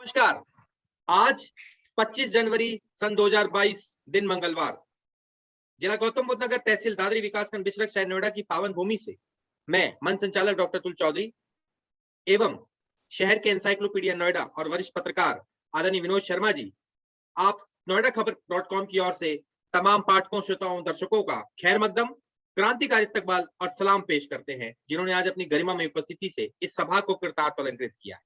नमस्कार। आज 25 जनवरी सन 2022 दिन मंगलवार जिला गौतम बुद्ध नगर तहसील दादरी विकासखंड बिशरख शहर नोएडा की पावन भूमि से मैं मंच संचालक डॉक्टर तुल चौधरी एवं शहर के एनसाइक्लोपीडिया नोएडा और वरिष्ठ पत्रकार आदरणीय विनोद शर्मा जी आप नोएडा खबर.com की ओर से तमाम पाठकों, श्रोताओं, दर्शकों का खैर मकदम, क्रांतिकारी इस्तकबाल और सलाम पेश करते हैं, जिन्होंने आज अपनी गरिमा में उपस्थिति से इस सभा को कृतार्थ अलंकृत किया है।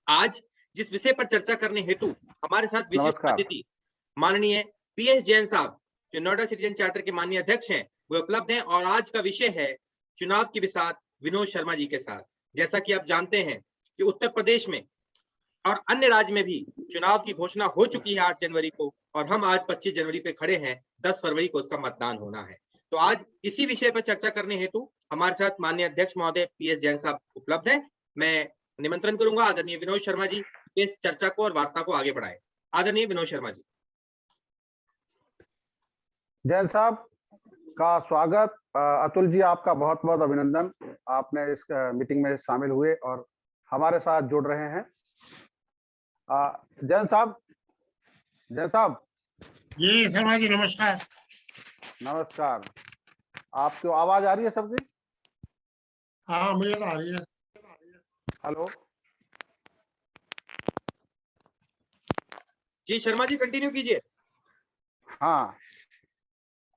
आज जिस विषय पर चर्चा करने हेतु हमारे साथ विशिष्ट अतिथि माननीय पीएस जैन साहब, जो नोएडा सिटीजन चार्टर के माननीय अध्यक्ष हैं, वो उपलब्ध हैं और आज का विषय है चुनाव की बिसात विनोद शर्मा जी के साथ। जैसा कि आप जानते हैं कि उत्तर प्रदेश में और अन्य राज्य में भी चुनाव की घोषणा हो चुकी है 8 जनवरी को, और हम आज 25 जनवरी पे खड़े हैं। 10 फरवरी को उसका मतदान होना है। तो आज इसी विषय पर चर्चा करने हेतु हमारे साथ माननीय अध्यक्ष महोदय पीएस जैन साहब उपलब्ध है। मैं निमंत्रण करूंगा आदरणीय विनोद शर्मा जी इस चर्चा को और वार्ता को आगे बढ़ाए। आदरणीय विनोद शर्मा जी। जैन साहब का स्वागत। अतुल जी, आपका बहुत बहुत अभिनंदन, आपने इस मीटिंग में शामिल हुए और हमारे साथ जुड़ रहे हैं। जैन साहब जी शर्मा जी, नमस्कार। नमस्कार। आपको आवाज आ रही है सबकी? हाँ, मुझे आ रही है। हेलो जी शर्मा जी, कंटिन्यू कीजिए। हाँ,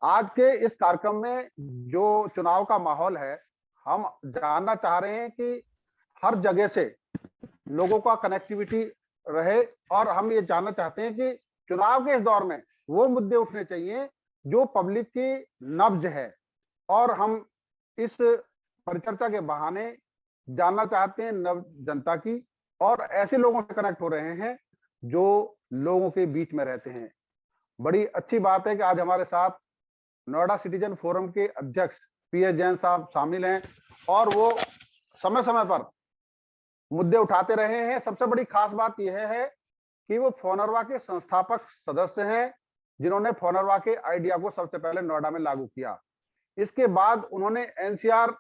आज के इस कार्यक्रम में जो चुनाव का माहौल है, हम जानना चाह रहे हैं कि हर जगह से लोगों का कनेक्टिविटी रहे, और हम ये जानना चाहते हैं कि चुनाव के इस दौर में वो मुद्दे उठने चाहिए जो पब्लिक की नब्ज है, और हम इस परिचर्चा के बहाने जानना चाहते हैं नव जनता की, और ऐसे लोगों से कनेक्ट हो रहे हैं जो लोगों के बीच में रहते हैं। बड़ी अच्छी बात है कि आज हमारे साथ नोएडा सिटीजन फोरम के अध्यक्ष पीएस जैन साहब शामिल हैं, और वो समय समय पर मुद्दे उठाते रहे हैं। सबसे बड़ी खास बात यह है कि वो फोनरवा के संस्थापक सदस्य हैं, जिन्होंने फोनरवा के आइडिया को सबसे पहले नोएडा में लागू किया। इसके बाद उन्होंने एनसीआर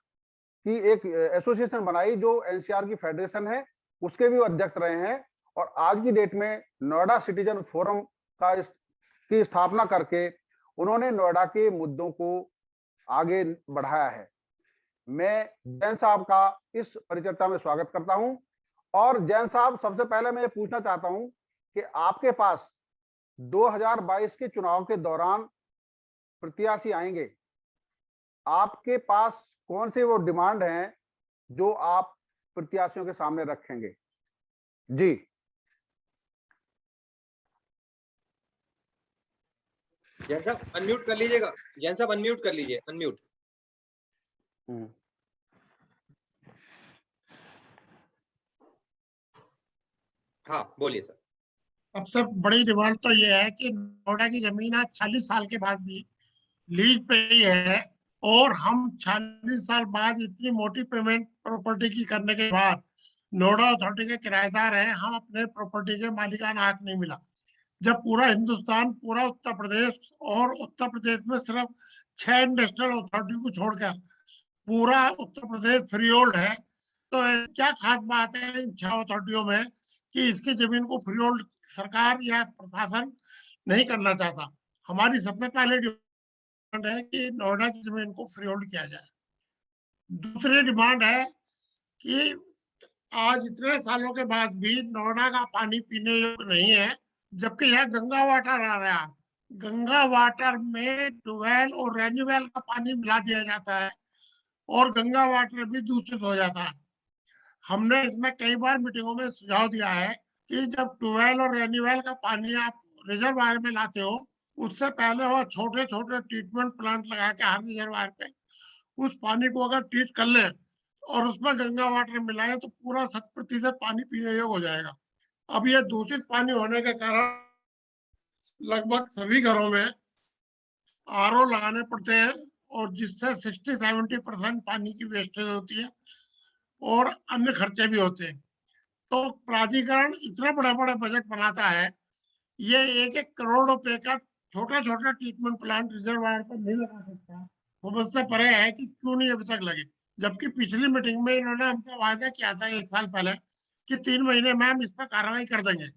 की एक एसोसिएशन बनाई, जो एनसीआर की फेडरेशन है, उसके भी अध्यक्ष रहे हैं, और आज की डेट में नोएडा सिटीजन फोरम की स्थापना करके उन्होंने नोएडा के मुद्दों को आगे बढ़ाया है। मैं जैन साहब का इस परिचर्चा में स्वागत करता हूं। और जैन साहब, सबसे पहले मैं ये पूछना चाहता हूं कि आपके पास 2022 के चुनाव के दौरान प्रत्याशी आएंगे, आपके पास कौन से वो डिमांड हैं जो आप प्रत्याशियों के सामने रखेंगे? जी जैन साहब अनम्यूट कर लीजिएगा। जैन साहब अनम्यूट कर लीजिए, अनम्यूट। हाँ बोलिए सर। सबसे बड़ी डिमांड तो ये है कि नोएडा की जमीन आज 40 साल के बाद भी लीज पे ही है, और हम 40 साल बाद इतनी मोटी पेमेंट प्रॉपर्टी की करने के बाद नोएडा अथॉरिटी के किराएदार हैं, हम अपने प्रॉपर्टी के मालिकाना हक नहीं मिला। जब पूरा हिंदुस्तान, पूरा उत्तर प्रदेश, और उत्तर प्रदेश में सिर्फ 6 इंडस्ट्रियल अथॉरिटी को छोड़कर पूरा उत्तर प्रदेश फ्री होल्ड है, तो क्या खास बात है इन 6 अथॉरिटियों में कि इसकी जमीन को फ्री होल्ड सरकार या प्रशासन नहीं करना चाहता। हमारी सबसे पहले डिमांड है कि नोएडा की जमीन को फ्री होल्ड किया जाए। दूसरी डिमांड है कि आज इतने सालों के बाद भी नोएडा का पानी पीने योग्य नहीं है, जबकि यहाँ गंगा वाटर आ रहा है। गंगा वाटर में ट्यूबवेल और रेन्यूवेल का पानी मिला दिया जाता है, और गंगा वाटर भी दूषित हो जाता है। हमने इसमें कई बार मीटिंगों में सुझाव दिया है कि जब ट्यूबवेल और रेन्यूवेल का पानी आप रिजर्वायर में लाते हो, उससे पहले वो छोटे छोटे ट्रीटमेंट प्लांट लगा के हर रिजर्वायर पे उस पानी को अगर ट्रीट कर ले और उसमें गंगा वाटर मिलाए तो पूरा 100% पानी पीने योग्य हो जाएगा। अब ये दूषित पानी होने के कारण लगभग सभी घरों में आरओ लगाने पड़ते हैं, और जिससे 60-70% पानी की वेस्टेज होती है और अन्य खर्चे भी होते हैं। तो प्राधिकरण इतना बड़ा बड़ा बजट बनाता है, ये 1-1 करोड़ रुपए का छोटा छोटा ट्रीटमेंट प्लांट रिजर्वायर पर नहीं लगा सकता। वो मुझसे परे है कि क्यों नहीं अभी तक लगे, जबकि पिछली मीटिंग में इन्होंने हमसे वायदा किया था 1 साल पहले कि 3 महीने में हम इस पर कार्रवाई कर देंगे।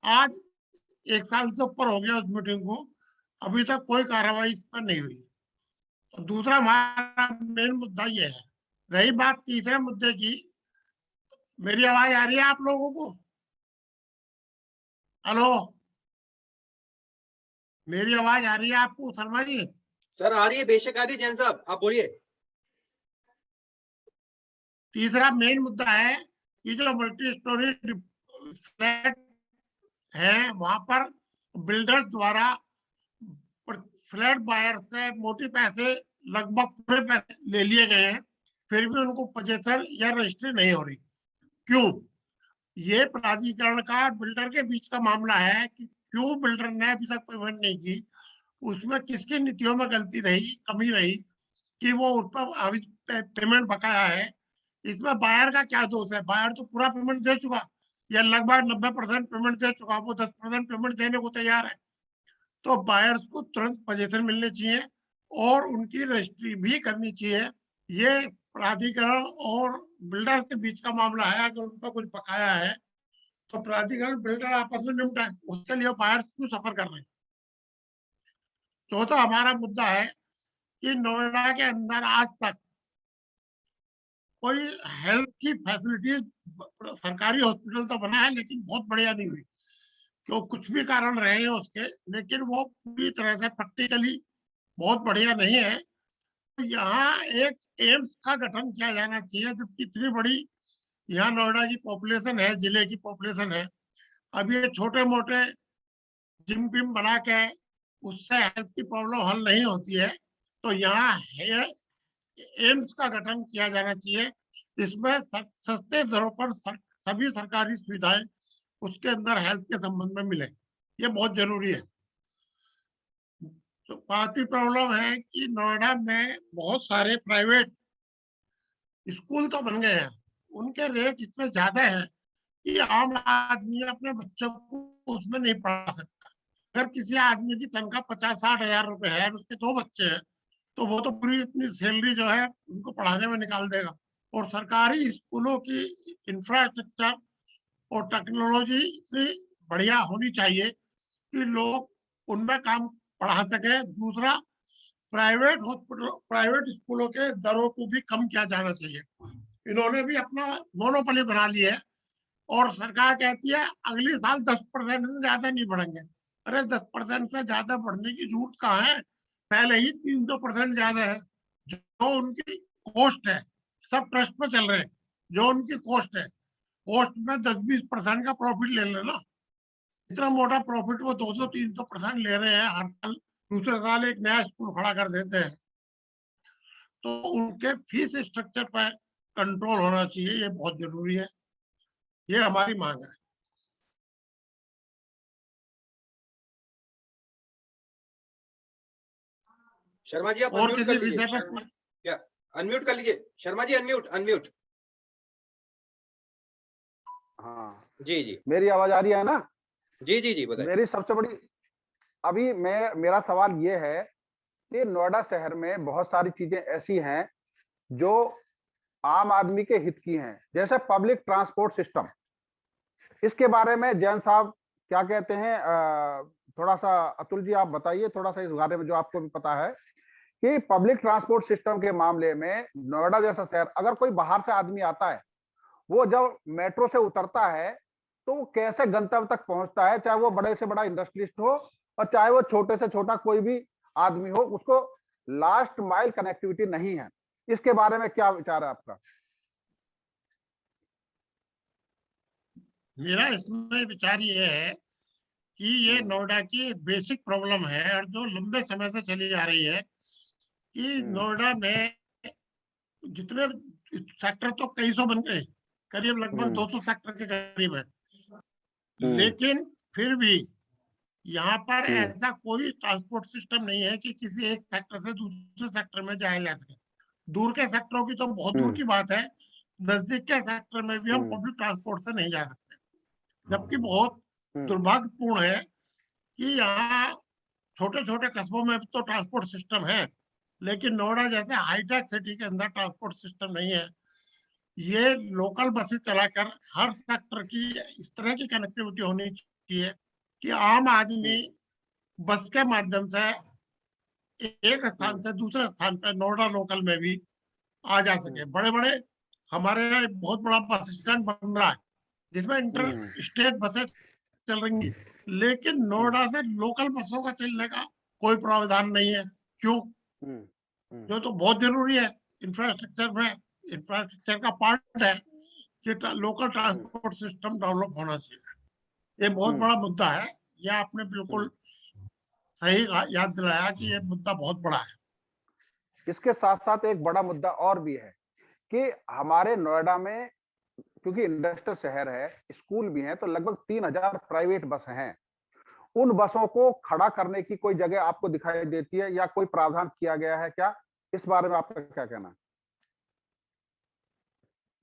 आज 1 साल से ऊपर हो गया उस मीटिंग को, अभी तक कोई कार्रवाई इस पर नहीं हुई। तो दूसरा हमारा मेन मुद्दा ये है। रही बात तीसरे मुद्दे की, मेरी आवाज आ रही है आप लोगों को? हेलो, मेरी आवाज आ रही है आपको शर्मा जी? सर आ रही है, बेशक आ रही है जैन साहब, आप बोलिए। तीसरा मेन मुद्दा है कि जो मल्टी स्टोरी फ्लैट है वहां पर बिल्डर्स द्वारा फ्लैट बायर से मोटे पैसे, लगभग पूरे पैसे ले लिए गए हैं, फिर भी उनको पोजीशन या रजिस्ट्री नहीं हो रही। क्यों? ये प्राधिकरण का बिल्डर के बीच का मामला है कि क्यों बिल्डर ने अभी तक पेमेंट नहीं की, उसमें किसकी नीतियों में गलती रही, कमी रही कि वो उस पर अभी पेमेंट बकाया है। इसमें बायर का क्या दोष है? बायर तो पूरा पेमेंट दे चुका या लगभग 90% पेमेंट दे चुका, वो 10% पेमेंट देने को तैयार है। तो बायर्स को तुरंत पोजीशन मिलनी चाहिए और उनकी रजिस्ट्री भी करनी चाहिए। ये प्राधिकरण और बिल्डर के बीच का मामला है। अगर उनका कुछ बकाया है तो प्राधिकरण बिल्डर आपस में निपटाए, उसके लिए बायर्स क्यों सफर कर रहे हैं? चौथा हमारा मुद्दा है कि नोएडा के अंदर आज तक कोई हेल्थ की फैसिलिटीज, सरकारी हॉस्पिटल तो बना है लेकिन बहुत बढ़िया नहीं हुई, क्यों कुछ भी कारण रहे हैं उसके, लेकिन वो पूरी तरह से प्रैक्टिकली बहुत बढ़िया नहीं है। तो यहाँ एक एम्स का गठन किया जाना चाहिए, जबकि इतनी बड़ी यहाँ नोएडा की पॉपुलेशन है, जिले की पॉपुलेशन है। अब ये छोटे मोटे जिम विम बना के उससे हेल्थ की प्रॉब्लम हल नहीं होती है। तो यहाँ एम्स का गठन किया जाना चाहिए, इसमें सस्ते दरों पर सभी सरकारी सुविधाएं उसके अंदर हेल्थ के संबंध में मिले, ये बहुत जरूरी है। तो पांचवी प्रॉब्लम है कि नोएडा में बहुत सारे प्राइवेट स्कूल तो बन गए हैं, उनके रेट इतने ज्यादा है कि आम आदमी अपने बच्चों को उसमें नहीं पढ़ा सकता। अगर किसी आदमी की तनख्वाह 50-60 हजार रुपए है और उसके 2 बच्चे हैं, तो वो तो पूरी अपनी सैलरी जो है उनको पढ़ाने में निकाल देगा। और सरकारी स्कूलों की इंफ्रास्ट्रक्चर और टेक्नोलॉजी इतनी बढ़िया होनी चाहिए कि लोग उनमें काम पढ़ा सके। दूसरा, प्राइवेट हॉस्पिटल, प्राइवेट स्कूलों के दरों को भी कम किया जाना चाहिए। इन्होंने भी अपना मोनोपोली बना लिया है और सरकार कहती है अगले साल 10% से ज्यादा नहीं बढ़ेंगे। अरे 10% से ज्यादा बढ़ने की जरूरत कहाँ है? पहले ही 300% ज्यादा है। जो उनकी कॉस्ट है, सब ट्रस्ट पे चल रहे हैं, जो उनकी कॉस्ट है, कॉस्ट में 10-20% का प्रॉफिट ले लेना। इतना मोटा प्रॉफिट वो 200-300% ले रहे हैं हर साल। दूसरे साल एक नया स्कूल खड़ा कर देते हैं। तो उनके फीस स्ट्रक्चर पर कंट्रोल होना चाहिए, ये बहुत जरूरी है। ये हमारी मांग है। शर्मा जी आप और अनम्यूट कर किसी लीजिए। विषय पर क्या अनम्यूट कर लीजिए शर्मा जी, अनम्यूट अनम्यूट। हाँ जी जी मेरी आवाज आ रही है ना? जी जी जी बताइए। मेरी सबसे बड़ी अभी मेरा सवाल ये है कि नोएडा शहर में बहुत सारी चीजें ऐसी हैं जो आम आदमी के हित की हैं, जैसे पब्लिक ट्रांसपोर्ट सिस्टम। इसके बारे में जैन साहब क्या कहते हैं? थोड़ा सा अतुल जी आप बताइए थोड़ा सा इस बारे में, जो आपको भी पता है कि पब्लिक ट्रांसपोर्ट सिस्टम के मामले में नोएडा जैसा शहर, अगर कोई बाहर से आदमी आता है, वो जब मेट्रो से उतरता है तो वो कैसे गंतव्य तक पहुंचता है, चाहे वो बड़े से बड़ा इंडस्ट्रियलिस्ट हो और चाहे वो छोटे से छोटा कोई भी आदमी हो, उसको लास्ट माइल कनेक्टिविटी नहीं है। इसके बारे में क्या विचार है आपका? मेरा इसमें विचार ये है कि ये नोएडा की बेसिक प्रॉब्लम है और जो लंबे समय से चली आ रही है कि नोएडा में जितने सेक्टर तो कई सौ बन गए, करीब लगभग 200 सेक्टर के करीब है, लेकिन फिर भी यहाँ पर ऐसा कोई ट्रांसपोर्ट सिस्टम नहीं है कि किसी एक सेक्टर से दूसरे सेक्टर में जाया जा सके। दूर के सेक्टरों की तो बहुत दूर की बात है, नजदीक के सेक्टर में भी हम पब्लिक ट्रांसपोर्ट से नहीं जा सकते। जबकि बहुत दुर्भाग्यपूर्ण है कि यहाँ छोटे छोटे कस्बों में तो ट्रांसपोर्ट सिस्टम है, लेकिन नोएडा जैसे हाईटेक सिटी के अंदर ट्रांसपोर्ट सिस्टम नहीं है। ये लोकल बसें चलाकर हर सेक्टर की इस तरह की कनेक्टिविटी होनी चाहिए कि आम आदमी बस के माध्यम से एक स्थान से दूसरे स्थान पर नोएडा लोकल में भी आ जा सके। बड़े बड़े हमारे यहाँ एक बहुत बड़ा बस स्टैंड बन रहा है जिसमें इंटर स्टेट बसें चल रही हैं, लेकिन नोएडा से लोकल बसों का चलने का कोई प्रावधान नहीं है। क्यों? जो तो बहुत जरूरी है, इंफ्रास्ट्रक्चर में, इंफ्रास्ट्रक्चर का पार्ट है कि लोकल ट्रांसपोर्ट सिस्टम डेवलप होना चाहिए। ये बहुत बड़ा मुद्दा है। ये आपने बिल्कुल सही याद दिलाया कि ये मुद्दा बहुत बड़ा है। इसके साथ साथ एक बड़ा मुद्दा और भी है कि हमारे नोएडा में, क्योंकि इंडस्ट्रियल शहर है, स्कूल भी हैं, तो लगभग 3000 प्राइवेट बस हैं। उन बसों को खड़ा करने की कोई जगह आपको दिखाई देती है या कोई प्रावधान किया गया है क्या? इस बारे में आपका क्या कहना है?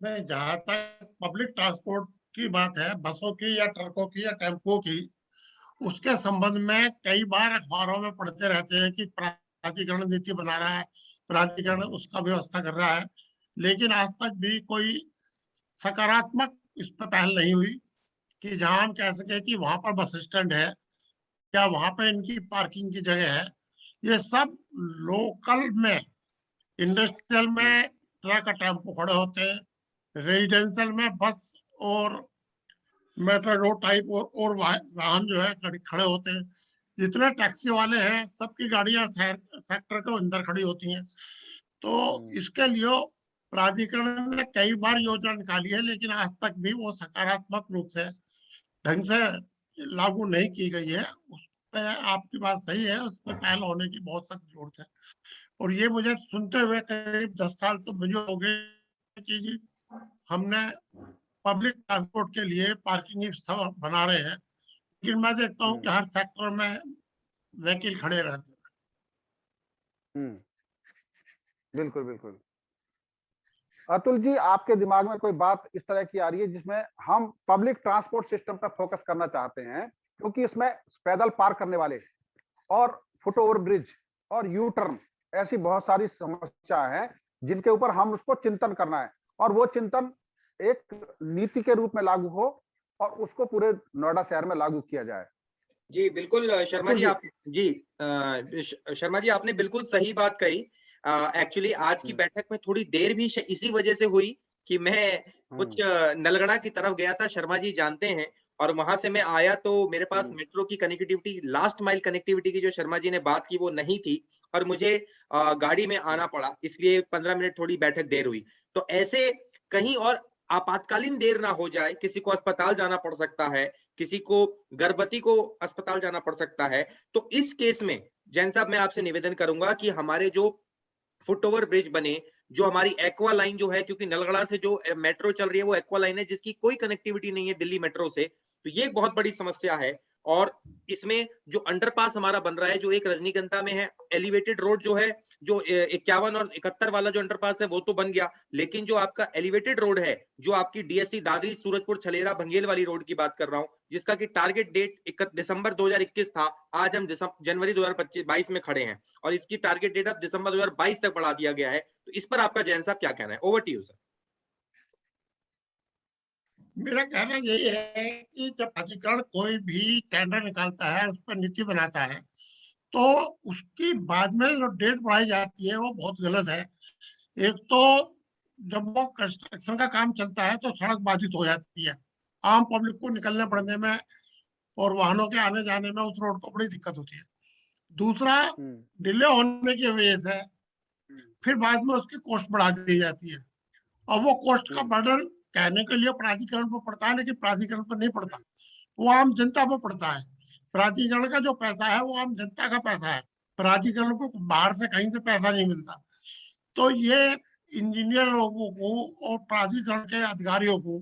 नहीं, जहां तक पब्लिक ट्रांसपोर्ट की बात है, बसों की या ट्रकों की या टेम्पो की, उसके संबंध में कई बार अखबारों में पढ़ते रहते हैं कि प्राधिकरण नीति बना रहा है, प्राधिकरण उसका व्यवस्था कर रहा है, लेकिन आज तक भी कोई सकारात्मक इस पर पहल नहीं हुई कि जहां हम कह सके कि वहां पर बस स्टैंड है या वहां पर इनकी पार्किंग की जगह है। ये सब लोकल में, इंडस्ट्रियल में ट्रक और टेम्पो खड़े होते हैं, रेजिडेंशियल में बस और मेट्रो टाइप और वाहन जो है खड़े होते हैं। जितने टैक्सी वाले हैं सबकी गाड़ियां सेक्टर के अंदर खड़ी होती हैं। तो इसके लिए प्राधिकरण ने कई बार योजना निकाली है, लेकिन आज तक भी वो सकारात्मक रूप से ढंग से लागू नहीं की गई है। उस पे आपकी बात सही है, उस पर पहल होने की बहुत सख्त जरूरत है। और ये मुझे सुनते हुए करीब 10 साल तो मुझे हो गए कि जी हमने पब्लिक ट्रांसपोर्ट के लिए पार्किंग व्यवस्था बना रहे हैं, लेकिन मैं देखता हूँ कि हर सेक्टर में व्हीकल खड़े रहते हैं। बिल्कुल बिल्कुल। अतुल जी, आपके दिमाग में कोई बात इस तरह की आ रही है जिसमें हम पब्लिक ट्रांसपोर्ट सिस्टम पर फोकस करना चाहते हैं, क्योंकि इसमें पैदल पार करने वाले और फुट ओवर ब्रिज और यू टर्न, ऐसी बहुत सारी समस्या है जिनके ऊपर हम उसको चिंतन करना है, और वो चिंतन एक नीति के रूप में लागू हो और उसको पूरे नोएडा शहर में लागू किया जाए। जी बिल्कुल शर्मा जी, आप जी शर्मा जी आपने बिल्कुल सही बात कही। एक्चुअली आज की बैठक में थोड़ी देर भी इसी वजह से हुई कि मैं कुछ नलगड़ा की तरफ गया था, शर्मा जी जानते हैं, और वहां से मैं आया तो मेरे पास मेट्रो की कनेक्टिविटी, लास्ट माइल कनेक्टिविटी की जो शर्मा जी ने बात की वो नहीं थी, और मुझे गाड़ी में आना पड़ा, इसलिए 15 मिनट थोड़ी बैठक देर हुई। तो ऐसे कहीं और आपातकालीन देर ना हो जाए, किसी को अस्पताल जाना पड़ सकता है, किसी को गर्भवती को अस्पताल जाना पड़ सकता है, तो इस केस में जैन साहब मैं आपसे निवेदन करूंगा कि हमारे जो फुट ओवर ब्रिज बने, जो हमारी एक्वा लाइन जो है, क्योंकि नलगड़ा से जो मेट्रो चल रही है वो एक्वा लाइन है जिसकी कोई कनेक्टिविटी नहीं है दिल्ली मेट्रो से, तो ये एक बहुत बड़ी समस्या है। और इसमें जो अंडरपास हमारा बन रहा है, जो एक रजनीगंधा में है, एलिवेटेड रोड जो है, जो 51 और 71 वाला जो अंडरपास है वो तो बन गया, लेकिन जो आपका एलिवेटेड रोड है, जो आपकी डीएससी दादरी सूरजपुर छलेरा भंगेल वाली रोड की बात कर रहा हूं, जिसका कि टारगेट डेट दिसंबर 2021 था, आज हम जनवरी 2022 में खड़े हैं, और इसकी टारगेट डेट अब दिसंबर 2022 तक बढ़ा दिया गया है। तो इस पर आपका जैन साहब क्या कहना है? Over to you sir. मेरा कहना यही है कि जब प्राधिकरण कोई भी टेंडर निकालता है, उस पर नीति बनाता है, तो उसकी बाद में जो डेट बढ़ाई जाती है वो बहुत गलत है। एक तो जब वो कंस्ट्रक्शन का काम चलता है तो सड़क बाधित हो जाती है, आम पब्लिक को निकलने पड़ने में और वाहनों के आने जाने में उस रोड पर बड़ी दिक्कत होती है। दूसरा, डिले होने की वजह से फिर बाद में उसकी कॉस्ट बढ़ा दी जाती है, और वो कॉस्ट का बर्डन कहने के लिए प्राधिकरण पर पड़ता है, लेकिन प्राधिकरण पर नहीं पड़ता, वो आम जनता पर पड़ता है। प्राधिकरण का जो पैसा है वो आम जनता का पैसा है, प्राधिकरण को बाहर से कहीं से पैसा नहीं मिलता। तो ये इंजीनियर लोगों को और प्राधिकरण के अधिकारियों को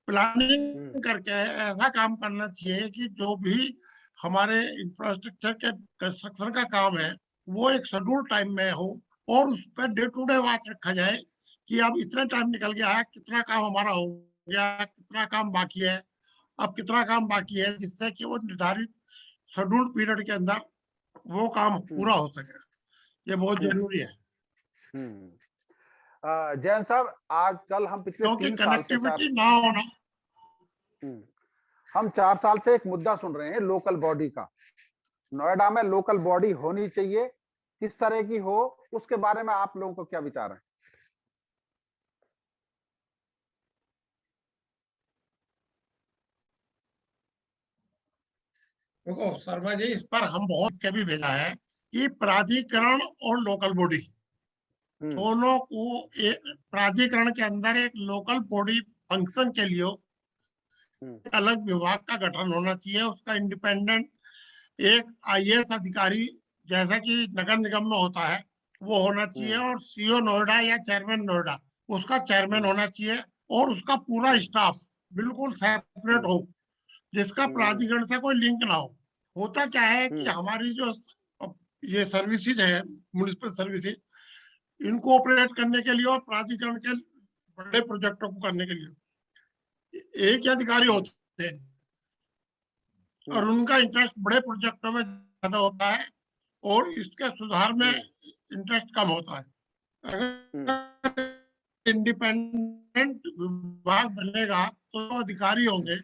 प्लानिंग करके ऐसा काम करना चाहिए कि जो भी हमारे इंफ्रास्ट्रक्चर के कंस्ट्रक्शन का काम है वो एक शेड्यूल टाइम में हो, और उस पर डे टू डे बात रखा जाए कि अब इतना टाइम निकल गया है, कितना काम हमारा हो गया, कितना काम बाकी है, अब कितना काम बाकी है, जिससे कि वो निर्धारित शेड्यूल पीरियड के अंदर वो काम पूरा हो सके। ये बहुत जरूरी है। जैन साहब, आजकल हम पिछले क्योंकि 3 साल से कनेक्टिविटी ना होना, हम 4 साल से एक मुद्दा सुन रहे हैं लोकल बॉडी का। नोएडा में लोकल बॉडी होनी चाहिए, किस तरह की हो, उसके बारे में आप लोगों को क्या विचार है? देखो शर्मा जी, इस पर हम बहुत कभी भेजा है कि प्राधिकरण और लोकल बॉडी दोनों को एक प्राधिकरण के अंदर एक लोकल बॉडी फंक्शन के लिए एक अलग विभाग का गठन होना चाहिए। उसका इंडिपेंडेंट एक आईएएस अधिकारी जैसा कि नगर निगम में होता है वो होना चाहिए, और सीओ नोएडा या चेयरमैन नोएडा उसका चेयरमैन होना चाहिए, और उसका पूरा स्टाफ बिल्कुल सेपरेट हो, जिसका प्राधिकरण से कोई लिंक ना हो। होता क्या है कि हमारी जो ये सर्विसेज है, म्युनिसिपल सर्विसेज, इनको ऑपरेट करने के लिए और प्राधिकरण के बड़े प्रोजेक्टों को करने के लिए एक ही अधिकारी होते हैं, और उनका इंटरेस्ट बड़े प्रोजेक्टों में ज्यादा होता है और इसके सुधार में इंटरेस्ट कम होता है। अगर इंडिपेंडेंट विभाग बनेगा तो अधिकारी होंगे,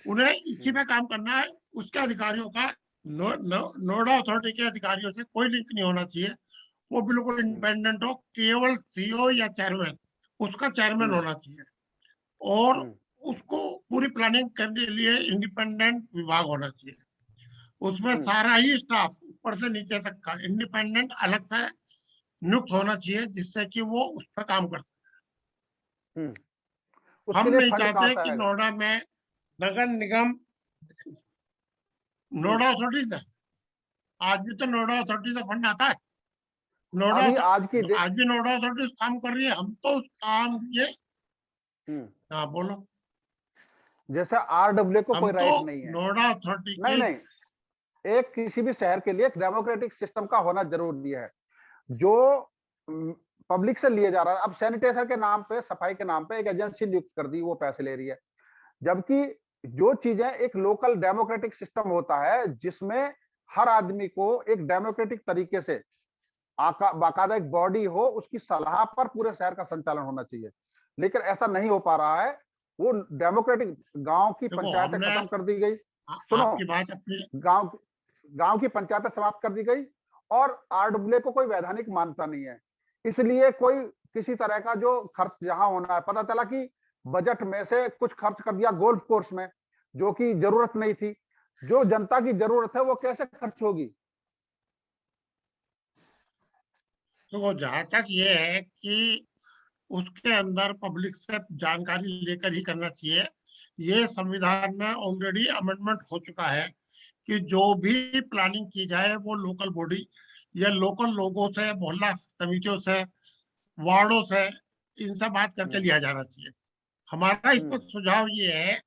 उन्हें इसी पे काम करना है। उसके अधिकारियों का नोएडा अथॉरिटी के अधिकारियों से कोई लिंक नहीं होना चाहिए, वो बिल्कुल इंडिपेंडेंट हो। केवल सीओ या चेयरमैन उसका चेयरमैन होना चाहिए, और उसको पूरी प्लानिंग करने के लिए इंडिपेंडेंट विभाग होना चाहिए। उसमें सारा ही स्टाफ ऊपर से नीचे तक का इंडिपेंडेंट अलग से नियुक्त होना चाहिए, जिससे कि वो उस पर काम कर सके। उसके हम लिए नहीं फंड कहाँ चाहते से कि आएगा? नोएडा में नगर निगम, नोएडा अथॉरिटी से आज भी तो नोएडा अथॉरिटी से फंड आता है। नोएडा अभी आज भी नोएडा अथॉरिटी काम कर रही है। हम तो काम ये हाँ बोलो। जैसे आरडब्ल्यू को हम कोई तो राइट नहीं है। नोएडा अथॉरिटी नहीं की नहीं, एक किसी भी शहर के लिए एक डेमोक्रेटिक सिस्टम का होना जरूरी है। जो पब्लिक से लिए जा रहा है, अब सैनिटेशन के नाम पे, सफाई के नाम पे एक एजेंसी नियुक्त कर दी, वो पैसे ले रही है। जबकि जो चीजें एक लोकल डेमोक्रेटिक सिस्टम होता है, जिसमें हर आदमी को एक डेमोक्रेटिक तरीके से बाकायदा एक बॉडी हो, उसकी सलाह पर पूरे शहर का संचालन होना चाहिए, लेकिन ऐसा नहीं हो पा रहा है। वो डेमोक्रेटिक गांव की पंचायतें खत्म कर दी गई। सुनो, आपकी बात अपनी गांव की पंचायतें समाप्त कर दी गई, और आरडब्ल्यू को कोई वैधानिक मान्यता नहीं है। इसलिए कोई किसी तरह का जो खर्च जहां होना है, पता चला कि बजट में से कुछ खर्च कर दिया गोल्फ कोर्स में, जो कि जरूरत नहीं थी। जो जनता की जरूरत है वो कैसे खर्च होगी? तो जहां तक ये है कि उसके अंदर पब्लिक से जानकारी लेकर ही करना चाहिए। ये संविधान में ऑलरेडी अमेंडमेंट हो चुका है कि जो भी प्लानिंग की जाए वो लोकल बॉडी या लोकल लोगों से, मोहल्ला समितियों से, वार्डों से, इनसे बात करके लिया जाना चाहिए। हमारा इस पर सुझाव ये है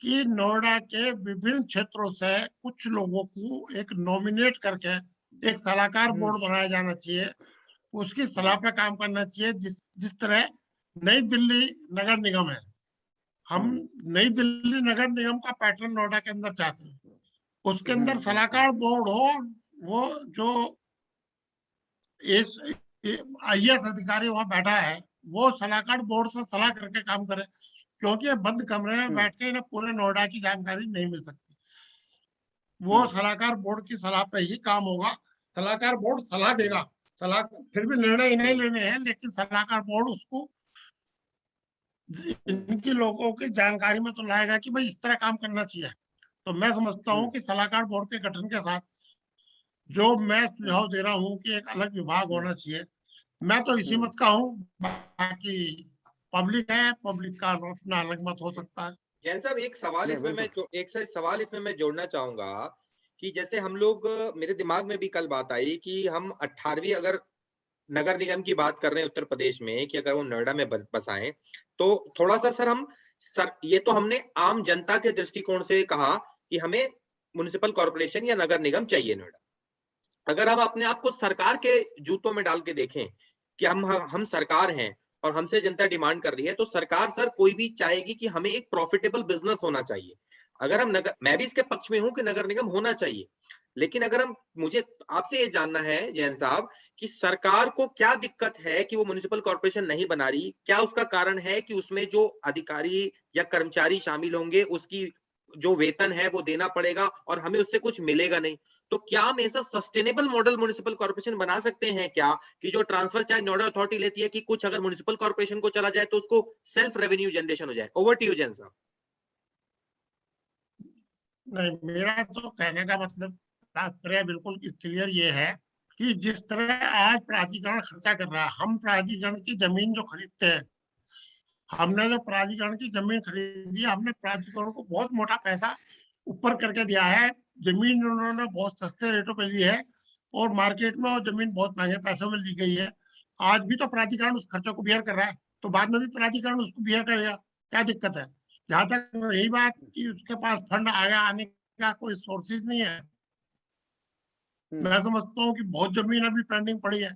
कि नोएडा के विभिन्न क्षेत्रों से कुछ लोगों को एक नॉमिनेट करके एक सलाहकार बोर्ड बनाया जाना चाहिए। उसकी सलाह पे काम करना चाहिए। जिस तरह नई दिल्ली नगर निगम है, हम नई दिल्ली नगर निगम का पैटर्न नोएडा के अंदर चाहते हैं। उसके अंदर सलाहकार बोर्ड हो, वो जो इस आईएएस अधिकारी वहां बैठा है वो सलाहकार बोर्ड से सलाह करके काम करे, क्योंकि बंद कमरे में बैठ के इन्हें पूरे नोएडा की जानकारी नहीं मिल सकती। वो सलाहकार बोर्ड की सलाह पे ही काम होगा। सलाहकार बोर्ड सलाह देगा, सलाह फिर भी निर्णय नहीं लेने हैं, लेकिन सलाहकार बोर्ड उसको इनकी लोगों की जानकारी में तो लाएगा कि भाई इस तरह काम करना चाहिए। तो मैं समझता हूँ कि सलाहकार बोर्ड के गठन के साथ जो मैं सुझाव दे रहा हूँ कि एक अलग विभाग होना चाहिए, मैं तो इसी मत का हूँ। बाकी पब्लिक है, पब्लिक का अपना अलग मत हो सकता है। जैन साहब, एक सवाल इसमें मैं जोड़ना चाहूंगा कि जैसे हम लोग, मेरे दिमाग में भी कल बात आई कि हम 18वीं अगर नगर निगम की बात कर रहे हैं उत्तर प्रदेश में, कि अगर वो नोएडा में बसाएं, तो थोड़ा सा सर ये तो हमने आम जनता के दृष्टिकोण से कहा कि हमें म्युनिसिपल कॉर्पोरेशन या नगर निगम चाहिए नोएडा। अगर हम अपने आप को सरकार के जूतों में डाल के देखें कि हम सरकार हैं और हमसे जनता डिमांड कर रही है, तो सरकार सर कोई भी चाहेगी कि हमें एक प्रॉफिटेबल बिजनेस होना चाहिए। अगर हम नगर, मैं भी इसके पक्ष में हूं कि नगर निगम होना चाहिए, लेकिन अगर हम, मुझे आपसे ये जानना है जैन साहब कि सरकार को क्या दिक्कत है कि वो म्युनिसिपल कॉर्पोरेशन नहीं बना रही? क्या उसका कारण है कि उसमें जो अधिकारी या कर्मचारी शामिल होंगे उसकी जो वेतन है वो देना पड़ेगा और हमें उससे कुछ मिलेगा नहीं? तो क्या हम ऐसा सस्टेनेबल मॉडल म्युनिसिपल कॉर्पोरेशन बना सकते हैं क्या कि जो ट्रांसफर चार्ज नोडा अथॉरिटी लेती है कि कुछ अगर म्युनिसिपल कॉर्पोरेशन को चला जाए तो उसको सेल्फ रेवेन्यू जनरेशन हो जाए? ओवर टू यू जैन साहब। नहीं, मेरा तो कहने का मतलब तात्पर्य बिल्कुल क्लियर ये है कि जिस तरह आज प्राधिकरण खर्चा कर रहा है, हम प्राधिकरण की जमीन जो खरीदते हैं, हमने जो प्राधिकरण की जमीन खरीदी है, हमने प्राधिकरण को बहुत मोटा पैसा ऊपर करके दिया है। जमीन उन्होंने बहुत सस्ते रेटों पे ली है और मार्केट में वो जमीन बहुत महंगे पैसों में ली गई है। आज भी तो प्राधिकरण उस खर्चों को बियर कर रहा है, तो बाद में भी प्राधिकरण उसको बियर करेगा, क्या दिक्कत है? जहां तक रही बात कि उसके पास फंड आया, आने का कोई सोर्सेज नहीं है, मैं समझता हूँ कि बहुत जमीन अभी पेंडिंग पड़ी है,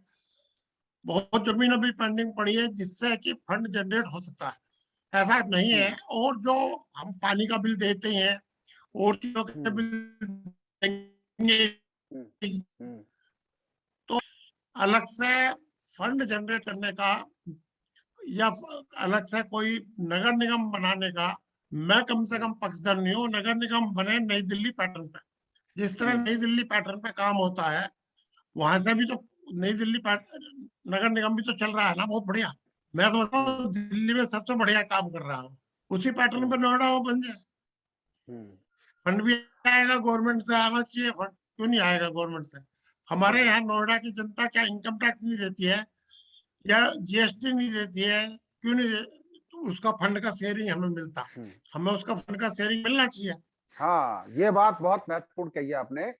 बहुत जमीन अभी पेंडिंग पड़ी है जिससे कि फंड जनरेट हो सकता है। ऐसा नहीं है। और जो हम पानी का बिल देते हैं और चीजों के बिल देंगे, तो अलग से फंड जनरेट करने का या अलग से कोई नगर निगम बनाने का मैं कम से कम पक्षधर नहीं हूँ। नगर निगम बने नई दिल्ली पैटर्न पे, जिस तरह नई दिल्ली पैटर्न पे काम होता है वहां से भी तो नई दिल्ली नगर निगम भी तो चल रहा है ना, बहुत बढ़िया। मैं समझता हूँ दिल्ली में सबसे बढ़िया काम कर रहा हूँ, उसी पैटर्न पे नोएडा वो बन जाए। फंड भी आएगा, गवर्नमेंट से आना चाहिए फंड, क्यों नहीं आएगा गवर्नमेंट से? हमारे यहाँ नोएडा की जनता क्या इनकम टैक्स नहीं देती है या जीएसटी नहीं देती है? क्यों नहीं तो उसका फंड का शेयरिंग हमें मिलता, हमें उसका फंड का शेयरिंग मिलना चाहिए। हाँ, ये बात बहुत महत्वपूर्ण कही है आपने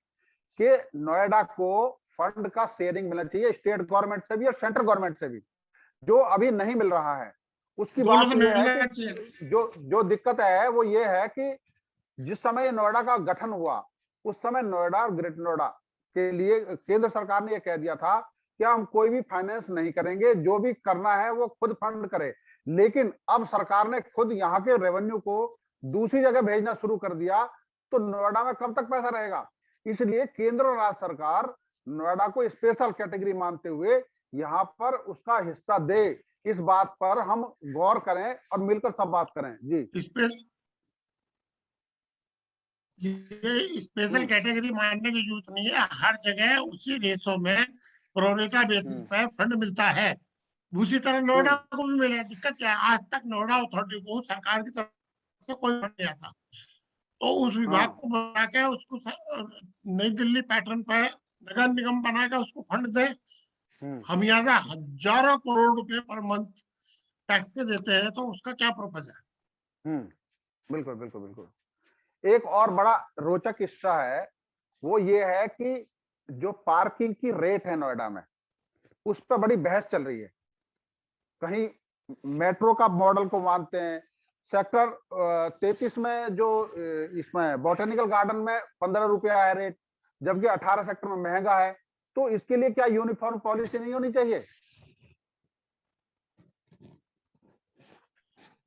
कि नोएडा को फंड का शेयरिंग मिलना चाहिए, स्टेट गवर्नमेंट से भी और सेंट्रल गवर्नमेंट से भी, जो अभी नहीं मिल रहा है। उसकी दोनों बात से यह है मिलना कि चाहिए। जो जो दिक्कत है वो ये है कि जिस समय नोएडा का गठन हुआ उस समय नोएडा और ग्रेटर नोएडा के लिए केंद्र सरकार ने यह कह दिया था कि हम कोई भी फाइनेंस नहीं करेंगे, जो भी करना है वो खुद फंड करे। लेकिन अब सरकार ने खुद यहाँ के रेवेन्यू को दूसरी जगह भेजना शुरू कर दिया, तो नोएडा में कब तक पैसा रहेगा? इसलिए केंद्र और राज्य सरकार नोएडा को स्पेशल कैटेगरी मानते हुए यहाँ पर उसका हिस्सा दे, इस बात पर हम गौर करें और मिलकर सब बात करें। जी, इस पे ये स्पेशल कैटेगरी मानने की जरूरत नहीं है, हर जगह उसी रेशो में प्रोरेटा बेसिस पे फंड मिलता है। दूसरी तरह नोएडा को भी मिलेगा, दिक्कत क्या है? आज तक नोएडा अथॉरिटी को सरकार की तरफ से कोई फंड नहीं आता, तो उस विभाग हाँ, को बना के उसको नई दिल्ली पैटर्न पर नगर निगम बना के उसको फंड दे। हम यहाँ से हजारों करोड़ रुपए पर मंथ टैक्स के देते हैं, तो उसका क्या पर्पज है? बिल्कुल, बिल्कुल, बिल्कुल। एक और बड़ा रोचक हिस्सा है, वो ये है कि जो पार्किंग की रेट है नोएडा में, उस पर बड़ी बहस चल रही है। कहीं मेट्रो का मॉडल को मानते हैं, सेक्टर 33 में जो इसमें बॉटेनिकल गार्डन में 15 रुपया है रेट, जबकि 18 सेक्टर में महंगा है। तो इसके लिए क्या यूनिफॉर्म पॉलिसी नहीं होनी चाहिए?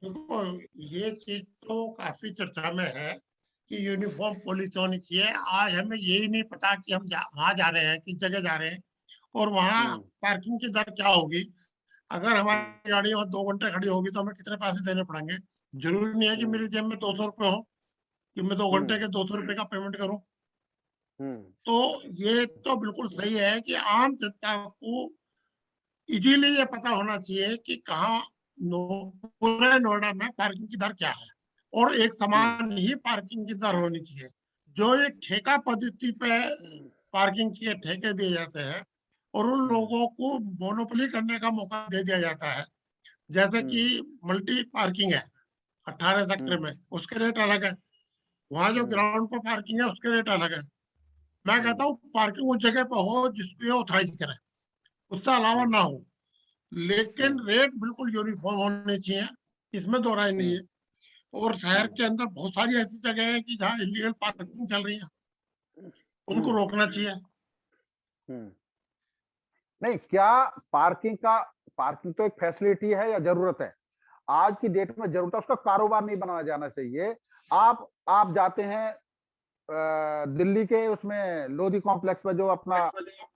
देखो, ये चीज तो काफी चर्चा में है कि यूनिफॉर्म पॉलिसी होनी चाहिए। आज हमें यही नहीं पता कि हम वहां जा रहे हैं, किस जगह जा रहे हैं और वहाँ पार्किंग की दर क्या होगी। अगर हमारी गाड़ी वहां 2 घंटे खड़ी होगी तो हमें कितने पैसे देने पड़ेंगे? जरूरी नहीं है कि मेरी जेब में 200 रुपये हो कि मैं 2 घंटे के 200 रुपये का पेमेंट करूं। तो ये तो बिल्कुल सही है कि आम जनता को इजीली ये पता होना चाहिए कि कहाँ पूरे नोएडा में पार्किंग की दर क्या है, और एक समान ही पार्किंग की दर होनी चाहिए। जो ये ठेका पद्धति पे पार्किंग के ठेके दिए जाते हैं और उन लोगों को मोनोपोली करने का मौका दे दिया जाता है, जैसे कि मल्टी पार्किंग है 18 सेक्टर में, उसके रेट अलग है। वहां जो ग्राउंड पर पार्किंग है उसके रेट अलग है। मैं कहता हूँ पार्किंग उस जगह पर हो जिसको ऑथराइज करे, उससे अलावा ना हो, लेकिन रेट बिल्कुल यूनिफॉर्म होने चाहिए, इसमें दो राय नहीं है। और शहर के अंदर बहुत सारी ऐसी जगह है कि जहाँ इलीगल पार्किंग चल रही है, उनको रोकना चाहिए। नहीं, क्या पार्किंग तो एक फैसिलिटी है या जरूरत है? आज की डेट में जरूरत है, उसका कारोबार नहीं बनाया जाना चाहिए। आप जाते हैं दिल्ली के उसमें लोधी कॉम्प्लेक्स में जो अपना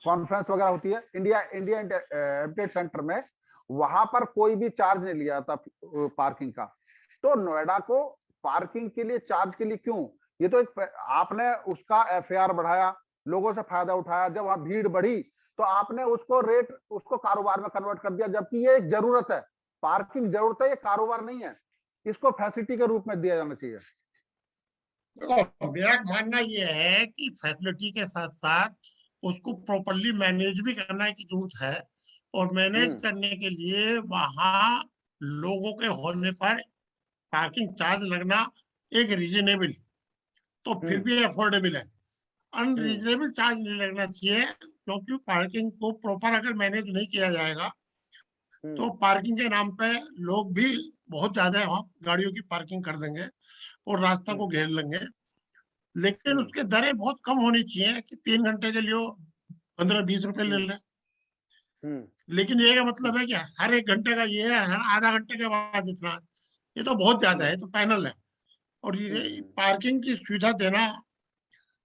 कॉन्फ्रेंस वगैरह होती है, इंडिया इंडिया हेरिटेज सेंटर में, वहां पर कोई भी चार्ज नहीं लिया जाता पार्किंग का। तो नोएडा को पार्किंग के लिए चार्ज के लिए क्यों? ये तो एक आपने उसका एफआईआर बढ़ाया, लोगों से फायदा उठाया, जब वहां भीड़ बढ़ी तो आपने उसको रेट, उसको कारोबार में कन्वर्ट कर दिया, जबकि ये एक जरूरत है। पार्किंग जरूरत है, ये कारोबार नहीं है। इसको फैसिलिटी के रूप में दिया जाना चाहिए। देखो, मेरा मानना ये है कि फैसिलिटी के साथ साथ उसको प्रॉपरली मैनेज भी करने की जरूरत है, और मैनेज करने के लिए वहां लोगों के होने पर पार्किंग चार्ज लगना एक रीजनेबल, तो फिर भी अफोर्डेबल है। अनरीजनेबल चार्ज नहीं लगना चाहिए, क्योंकि पार्किंग को प्रॉपर अगर मैनेज नहीं किया जाएगा तो पार्किंग के नाम पे लोग भी बहुत ज्यादा वहां गाड़ियों की पार्किंग कर देंगे और रास्ता को घेर लेंगे। लेकिन उसके दरें बहुत कम होनी चाहिए कि 3 घंटे के लिए 15-20 रुपए ले लें। लेकिन ये का मतलब है कि हर 1 घंटे का ये है, हर आधा घंटे के बाद इतना, ये तो बहुत ज्यादा है, तो पैनल है। और ये पार्किंग की सुविधा देना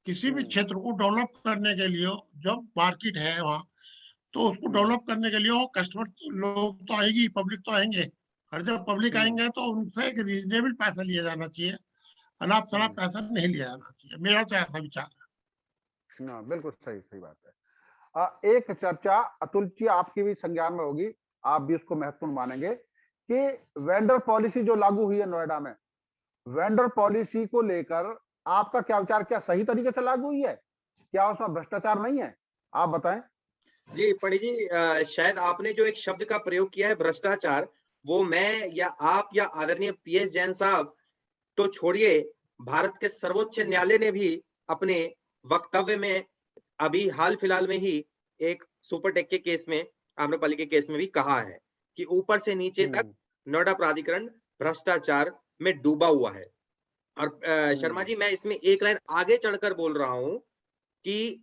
किसी भी क्षेत्र को डेवलप करने के लिए, जब मार्केट है वहाँ, तो उसको डेवलप करने के लिए कस्टमर लोग तो आएगी, पब्लिक तो आएंगे, और जब पब्लिक आएंगे तो उनसे एक रीजनेबल पैसा लिया जाना चाहिए, अनाप शनाप पैसा नहीं लिया जाना चाहिए। मेरा तो ऐसा विचार है। हाँ, बिल्कुल सही सही बात है। एक चर्चा अतुल जी आपकी भी संज्ञान में होगी, आप भी उसको महत्वपूर्ण मानेंगे, कि वेंडर पॉलिसी जो लागू हुई है नोएडा में, वेंडर पॉलिसी को लेकर आपका क्या विचार? क्या सही तरीके से लागू हुई है? क्या उसमें भ्रष्टाचार नहीं है? आप बताएं। जी पंडित जी, शायद आपने जो एक शब्द का प्रयोग किया है भ्रष्टाचार, वो मैं या आप या आदरणीय पीएस जैन साहब तो छोड़िए, भारत के सर्वोच्च न्यायालय ने भी अपने वक्तव्य में अभी हाल फिलहाल में ही एक सुपरटेक के केस में, आम्रपाली के केस में भी कहा है कि ऊपर से नीचे तक नोएडा प्राधिकरण भ्रष्टाचार में डूबा हुआ है। और शर्मा जी, मैं इसमें एक लाइन आगे चढ़कर बोल रहा हूं कि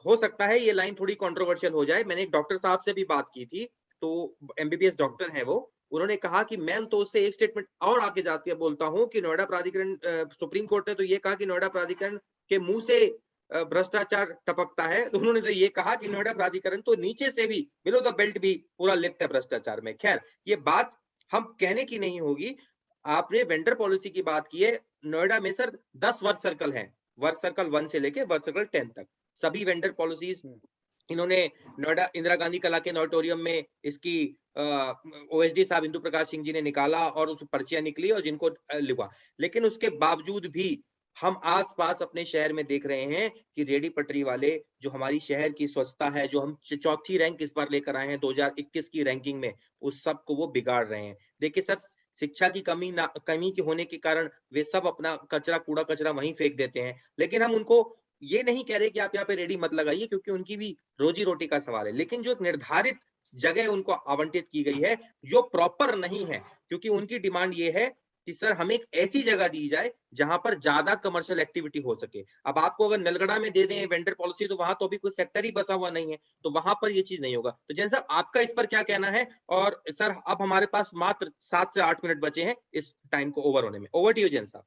हो सकता है ये लाइन थोड़ी कंट्रोवर्शियल हो जाए। मैंने एक डॉक्टर साहब से भी बात की थी, तो एमबीबीएस डॉक्टर है वो, उन्होंने कहा कि मैं तो उससे एक स्टेटमेंट और आगे जाती बोलता हूं कि नोएडा प्राधिकरण, सुप्रीम कोर्ट ने तो ये कहा कि नोएडा प्राधिकरण के मुंह से भ्रष्टाचार टपकता है, तो उन्होंने तो ये कहा कि नोएडा प्राधिकरण तो नीचे से भी, बिलो द बेल्ट भी पूरा लिप्त है भ्रष्टाचार में। खैर, ये बात हम कहने की नहीं होगी। आपने वेंडर पॉलिसी की बात की है। नोएडा में सर 10 वर्क सर्कल है, वर्क सर्कल 1 से लेके वर्क सर्कल 10 तक सभी वेंडर पॉलिसीज इन्होंने नोएडा इंदिरा गांधी कला के ऑडिटोरियम में इसकी ओएसडी साहब इंदु प्रकाश सिंह जी ने निकाला और उस पर्चियां निकली और जिनको लिखा। लेकिन उसके बावजूद भी हम आसपास अपने शहर में देख रहे हैं कि रेडी पटरी वाले, जो हमारी शहर की स्वच्छता है, जो हम चौथी रैंक इस बार लेकर आए हैं 2021 की रैंकिंग में, उस सब को वो बिगाड़ रहे हैं। देखिए सर, शिक्षा की कमी के होने के कारण वे सब अपना कूड़ा कचरा वहीं फेंक देते हैं, लेकिन हम उनको ये नहीं कह रहे कि आप यहाँ पे रेडी मत लगाइए, क्योंकि उनकी भी रोजी रोटी का सवाल है। लेकिन जो निर्धारित जगह उनको आवंटित की गई है, जो प्रॉपर नहीं है, क्योंकि उनकी डिमांड ये है कि सर हमें एक ऐसी जगह दी जाए जहां पर ज्यादा कमर्शियल एक्टिविटी हो सके। अब आपको अगर नलगड़ा में दे दें वेंडर पॉलिसी, तो वहां तो अभी कोई सेक्टर ही बसा हुआ नहीं है, तो वहां पर ये चीज नहीं होगा। तो जैन साहब, आपका इस पर क्या कहना है? और सर, अब हमारे पास मात्र 7 से 8 मिनट बचे हैं इस टाइम को ओवर होने में। ओवर टू यू जैन साहब।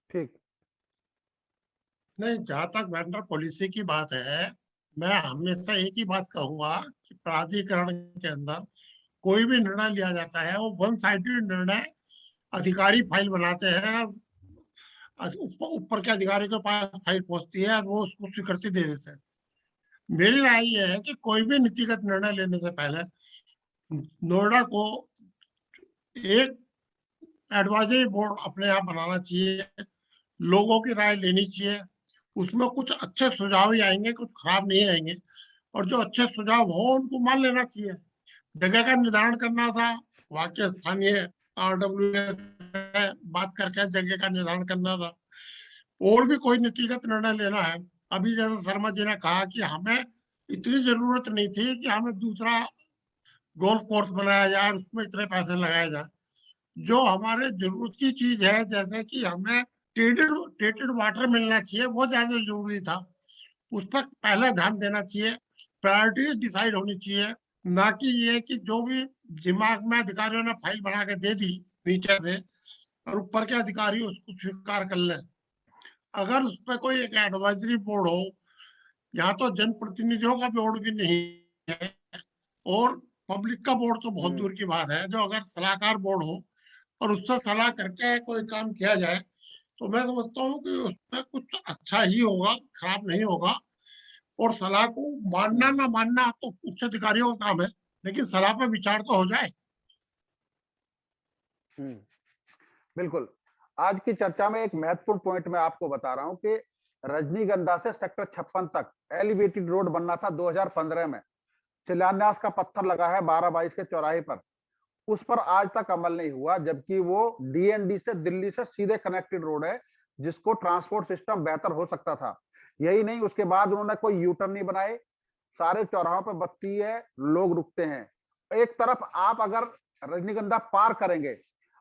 ठीक। नहीं, जहां तक वेंडर पॉलिसी की बात है, मैं हमेशा एक ही बात कहूंगा कि प्राधिकरण के अंदर कोई भी निर्णय लिया जाता है, वो वन साइडेड निर्णय अधिकारी फाइल बनाते हैं, ऊपर के अधिकारी के पास फाइल पहुंचती है, वो उसको स्वीकृति दे देते हैं। मेरी राय ये है कि कोई भी नीतिगत निर्णय लेने से पहले नोएडा को एक एडवाइजरी बोर्ड अपने यहाँ बनाना चाहिए, लोगों की राय लेनी चाहिए, उसमें कुछ अच्छे सुझाव ही आएंगे, कुछ खराब नहीं आएंगे, और जो अच्छे सुझाव हो उनको मान लेना चाहिए। जगह का निर्धारण करना था, वहाँ के स्थानीय RWA बात करके जगह का निर्धारण करना था। और भी कोई नीतिगत निर्णय लेना है, अभी जैसे शर्मा जी ने कहा कि हमें इतनी जरूरत नहीं थी कि हमें दूसरा गोल्फ कोर्स बनाया जाए, उसमें इतने पैसे लगाए जाए। जो हमारे जरूरत की चीज है, जैसे कि हमें ट्रीटेड वाटर मिलना चाहिए, वो ज्यादा जरूरी था, उस पर पहले ध्यान देना चाहिए। प्रायोरिटीज डिसाइड होनी चाहिए, ना कि ये कि जो भी दिमाग में अधिकारियों ने फाइल बना के दे दी नीचे से, और ऊपर के अधिकारी उसको स्वीकार कर लें। अगर उस पर कोई एक एडवाइजरी बोर्ड हो, यहाँ तो जनप्रतिनिधियों का बोर्ड भी नहीं है और पब्लिक का बोर्ड तो बहुत दूर की बात है, जो अगर सलाहकार बोर्ड हो और उससे सलाह करके कोई काम किया जाए तो मैं समझता हूँ कि उसमें कुछ अच्छा ही होगा, खराब नहीं होगा। और सलाह को मानना ना मानना तो उच्च अधिकारियों का काम है, लेकिन सलाह पे विचार तो हो जाए। बिल्कुल। आज की चर्चा में एक महत्वपूर्ण पॉइंट मैं आपको बता रहा हूं कि रजनीगंधा से सेक्टर 56 तक एलिवेटेड रोड बनना था 2015 में। शिलान्यास का पत्थर लगा है 12/22 के चौराहे पर। उस पर आज तक अमल नहीं हुआ, जबकि वो डीएनडी से दिल्ली से सीधे कनेक्टेड रोड है, जिसको ट्रांसपोर्ट सिस्टम बेहतर हो सकता था। यही नहीं, उसके बाद उन्होंने कोई यूटर्न नहीं बनाए, सारे चौराहों पर बत्ती है, लोग रुकते हैं। एक तरफ आप अगर रजनीगंधा पार करेंगे,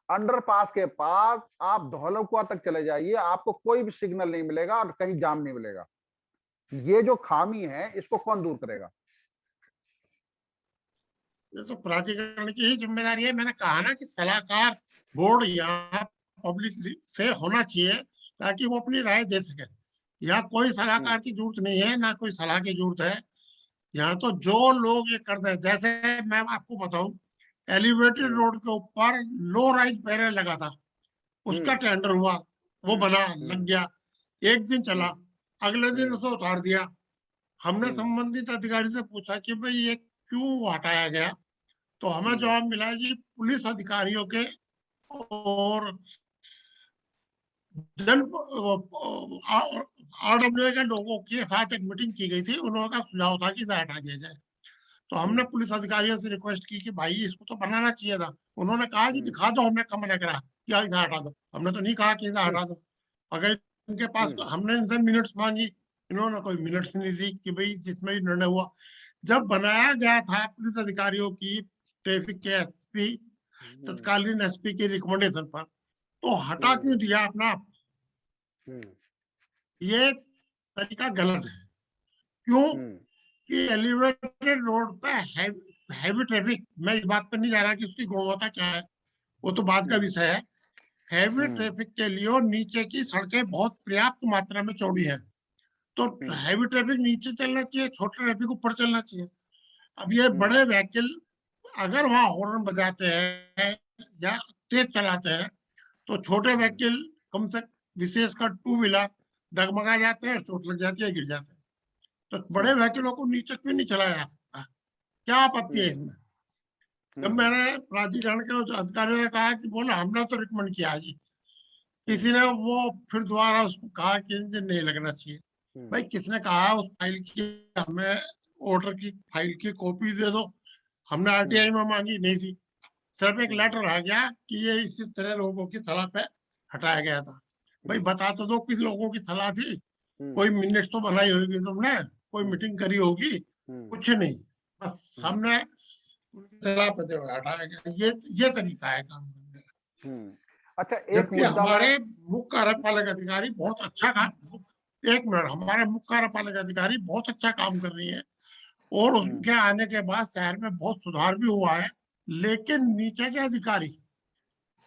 अंडरपास के पास आप धौलकुआ तक चले जाइए, आपको कोई भी सिग्नल नहीं मिलेगा और कहीं जाम नहीं मिलेगा। ये जो खामी है, इसको कौन दूर करेगा? ये तो प्राधिकरण की ही जिम्मेदारी है। मैंने कहा ना कि सलाहकार बोर्ड यहाँ पब्लिक से होना चाहिए ताकि वो अपनी राय दे सके। यहाँ कोई सलाहकार की जरूरत नहीं है, ना कोई सलाह की जरूरत है। यहाँ तो जो लोग ये करते हैं, जैसे मैं आपको बताऊं, एलिवेटेड रोड के ऊपर लो राइज बैरियर लगा था, उसका टेंडर हुआ, वो बना, लग गया, एक दिन चला, अगले दिन उसे उतार दिया। हमने संबंधित अधिकारी से पूछा कि भाई ये क्यों हटाया गया, तो हमें जवाब मिला जी पुलिस अधिकारियों के और जन आरडब्ल्यू के लोगों के साथ एक मीटिंग की गई थी, उन्होंने का सुझाव था कि इसे हटा दिया जाए। तो हमने पुलिस अधिकारियों से रिक्वेस्ट की कि भाई इसको तो बनाना चाहिए था। उन्होंने कहा कि दिखा दो, हमने कब मना करा कि यार इसे हटा दो, हमने तो नहीं कहा कि इसे हटा दो। अगर इनके पास हमने इनसे मिनट्स मांगी, इन्होंने कोई मिनट्स नहीं दी कि भाई जिसमें भी निर्णय हुआ। जब बनाया गया था पुलिस अधिकारियों की ट्रैफिक के एसपी, तत्कालीन एसपी की रिकमेंडेशन पर, तो हटा क्यों दिया अपना? ये तरीका गलत है। क्यों कि एलिवेटेड रोड पे हैवी ट्रैफिक, मैं इस बात पर नहीं जा रहा कि उसकी गुणवत्ता क्या है, वो तो बात का विषय है। हैवी ट्रैफिक के लिए और नीचे की सड़कें बहुत पर्याप्त मात्रा में चौड़ी है, तो हैवी ट्रैफिक नीचे चलना चाहिए, छोटे ट्रैफिक ऊपर चलना चाहिए। अब ये बड़े व्हीकल अगर वहां हॉर्न बजाते हैं या तेज चलाते हैं तो छोटे व्हीकल, कम से विशेषकर टू व्हीलर, डगमगा जाते हैं, चोट लग जाती है, गिर जाते हैं। तो बड़े व्हीकलों को नीचे क्यों नहीं चलाया जा सकता? क्या आपत्ति है इसमें? जब मैंने प्राधिकरण के अधिकारियों ने कहा कि बोला हमने तो रिकमेंड किया जी, किसी ने वो फिर दोबारा उसको कहा कि इंजन नहीं लगना चाहिए। भाई किसने कहा उस फाइल की, हमें ऑर्डर की फाइल की कॉपी दे दो, हमने आरटीआई में मांगी नहीं थी, सिर्फ एक लेटर आ गया कि ये इसी तरह लोगों की सलाह पे हटाया गया था। भाई बता तो दो किस लोगों की सलाह थी, कोई मिनट्स तो बनाई होगी तुमने, कोई मीटिंग करी होगी, कुछ नहीं, बस हमने उनकी सलाह पे हटाया गया। ये तरीका है काम करने का। अच्छा, एक जबकि मुद्दा हमारे मुख्य कार्यपालक अधिकारी बहुत अच्छा काम, एक मिनट, हमारे मुख्य कार्यपालक अधिकारी बहुत अच्छा काम कर रही है और उनके आने के बाद शहर में बहुत सुधार भी हुआ है। लेकिन नीचे के अधिकारी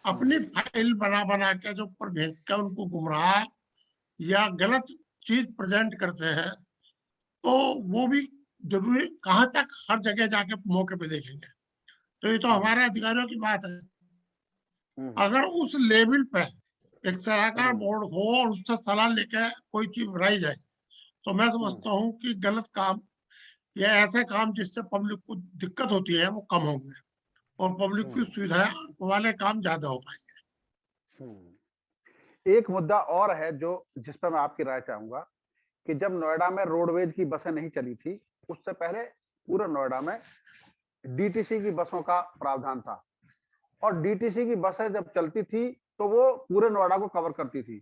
अपनी फाइल बना बना के जो ऊपर भेज कर उनको गुमराह या गलत चीज प्रेजेंट करते हैं, तो वो भी जरूरी कहाँ तक हर जगह जाके मौके पे देखेंगे? तो ये तो हमारे अधिकारियों की बात है। अगर उस लेवल पे एक सलाहकार बोर्ड हो और उससे सलाह लेकर कोई चीज बनाई जाए, तो मैं समझता हूँ कि गलत काम या ऐसे काम जिससे पब्लिक को दिक्कत होती है वो कम होंगे और पब्लिक की सुविधा वाले काम ज्यादा हो पाएंगे। एक मुद्दा और है जो जिस पर मैं आपकी राय चाहूंगा कि जब नोएडा में रोडवेज की बसें नहीं चली थी, उससे पहले पूरे नोएडा में डीटीसी की बसों का प्रावधान था और डीटीसी की बसें जब चलती थी तो वो पूरे नोएडा को कवर करती थी।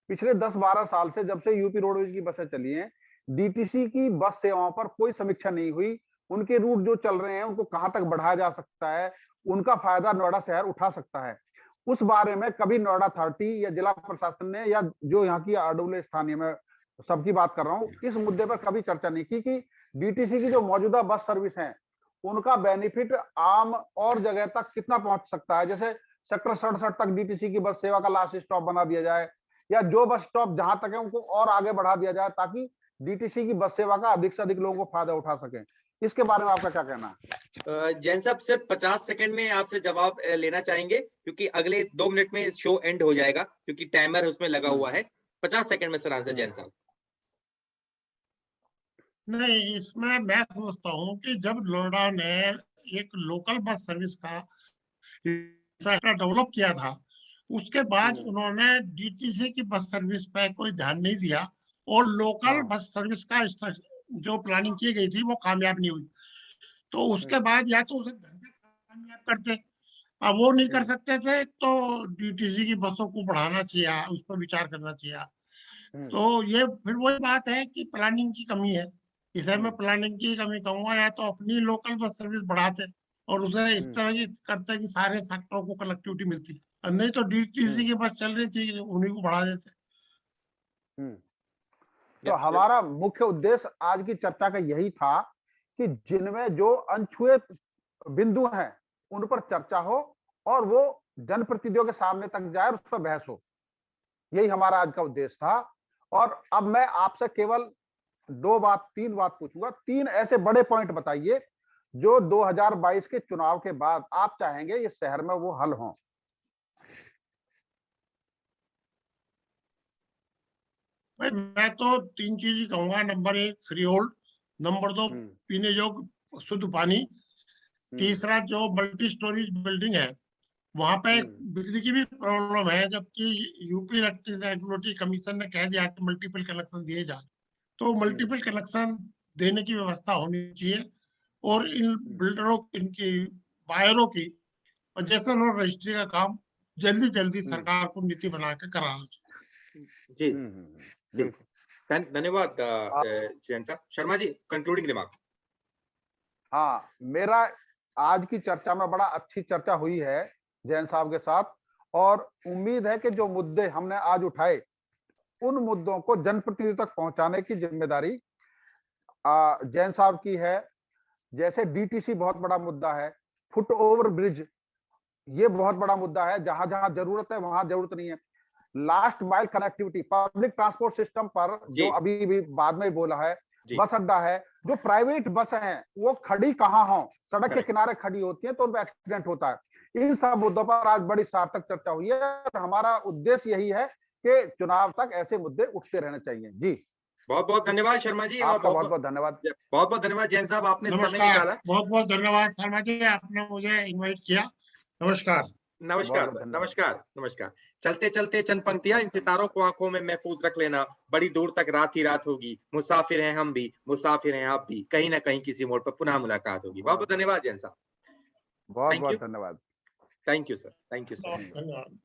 पिछले 10-12 साल से जब से यूपी रोडवेज की बसें चली हैं, डीटीसी की बस सेवाओं पर कोई समीक्षा नहीं हुई। उनके रूट जो चल रहे हैं उनको कहां तक बढ़ाया जा सकता है, उनका फायदा नोएडा शहर उठा सकता है, उस बारे में कभी नोएडा अथॉरिटी या जिला प्रशासन ने या जो यहाँ की आरडब्ल्यू स्थानीय में सबकी बात कर रहा हूँ, इस मुद्दे पर कभी चर्चा नहीं की कि डीटीसी की जो मौजूदा बस सर्विस है उनका बेनिफिट आम और जगह तक कितना पहुंच सकता है। जैसे सेक्टर 67 तक डीटीसी की बस सेवा का लास्ट स्टॉप बना दिया जाए, या जो बस स्टॉप जहां तक है उनको और आगे बढ़ा दिया जाए, ताकि डीटीसी की बस सेवा का अधिक से अधिक लोगों को फायदा उठा सकें। इसके बारे में आपका क्या कहना है? जैन साहब सिर्फ 50 सेकंड में आपसे जवाब लेना चाहेंगे, क्योंकि अगले 2 मिनट में शो एंड हो जाएगा, क्योंकि टाइमर उसमें लगा हुआ है। 50 सेकंड में सर आंसर जैन साहब। नहीं, इसमें मैं समझता हूँ कि जब नोएडा ने एक लोकल बस सर्विस का डेवलप किया था, उसके बाद उन्होंने डीटीसी की बस सर्विस पे कोई ध्यान नहीं दिया, और लोकल बस सर्विस का जो प्लानिंग की गई थी वो कामयाब नहीं हुई। तो उसके बाद या तो उसे कामयाब करते, अब वो नहीं कर सकते थे, तो डीटीसी की बसों को बढ़ाना चाहिए, उस पर विचार करना चाहिए। तो ये फिर वही बात है कि प्लानिंग की कमी है। इसे मैं प्लानिंग की कमी कहूंगा, या तो अपनी लोकल बस सर्विस बढ़ाते और उसे इस तरह की करते कि सारे सेक्टरों को कनेक्टिविटी मिलती, और नहीं तो डीटीसी की बस चल रही थी, उन्हीं को बढ़ा देते। तो हमारा मुख्य उद्देश्य आज की चर्चा का यही था कि जिनमें जो अनछुए बिंदु हैं उन पर चर्चा हो और वो जनप्रतिनिधियों के सामने तक जाए और उस पर बहस हो। यही हमारा आज का उद्देश्य था। और अब मैं आपसे केवल 3 बात पूछूंगा। 3 ऐसे बड़े पॉइंट बताइए जो 2022 के चुनाव के बाद आप चाहेंगे इस शहर में वो हल हों। भाई, मैं तो 3 चीज ही कहूंगा। नंबर 1 फ्री होल्ड, नंबर 2 पीने योग्य शुद्ध पानी, तीसरा जो मल्टी स्टोरेज बिल्डिंग है वहां पे बिजली की भी प्रॉब्लम है, जबकि यूपी इलेक्ट्रिसिटी रेगुलेटरी कमीशन ने कह दिया कि मल्टीपल कनेक्शन दिए जाए, तो मल्टीपल कनेक्शन देने की व्यवस्था होनी चाहिए, और इन बिल्डरों इनकी वायरों की पोजेशन और रजिस्ट्री का काम जल्दी जल्दी सरकार को नीति बना के कराना चाहिए। जी जी, धन्यवाद जयंत साहब। Sharma ji, concluding remark. हाँ, मेरा आज की चर्चा में बड़ा अच्छी चर्चा हुई है जैन साहब के साथ, और उम्मीद है कि जो मुद्दे हमने आज उठाए उन मुद्दों को जनप्रतिनिधियों तक पहुंचाने की जिम्मेदारी जैन साहब की है। जैसे डीटीसी बहुत बड़ा मुद्दा है, फुट ओवर ब्रिज ये बहुत बड़ा मुद्दा है, जहां जहां जरूरत है वहां जरूरत नहीं है। Last mile connectivity, public transport system पर जो अभी भी बाद में बोला है, बस अड्डा है, जो प्राइवेट बस हैं वो खड़ी कहाँ हो, सड़क के किनारे खड़ी होती हैं तो उनमें एक्सीडेंट होता है। इन सब मुद्दों पर आज बड़ी सार्थक चर्चा हुई है। हमारा उद्देश्य यही है कि चुनाव तक ऐसे मुद्दे उठते रहने चाहिए। जी, बहुत बहुत धन्यवाद शर्मा जी। आपका बहुत बहुत धन्यवाद। बहुत बहुत धन्यवाद जैन साहब, आपने समय निकाला। बहुत बहुत धन्यवाद शर्मा जी, आपने मुझे इनवाइट किया। नमस्कार। नमस्कार सर, नमस्कार नमस्कार। चलते चलते चंद पंक्तियां, इन सितारों को आंखों में महफूज रख लेना, बड़ी दूर तक रात ही रात होगी, मुसाफिर हैं हम भी, मुसाफिर हैं आप भी, कहीं ना कहीं किसी मोड़ पर पुनः मुलाकात होगी। बहुत बहुत धन्यवाद जैन साहब। बहुत बहुत धन्यवाद। Thank you sir, thank you sir. धन्यवाद।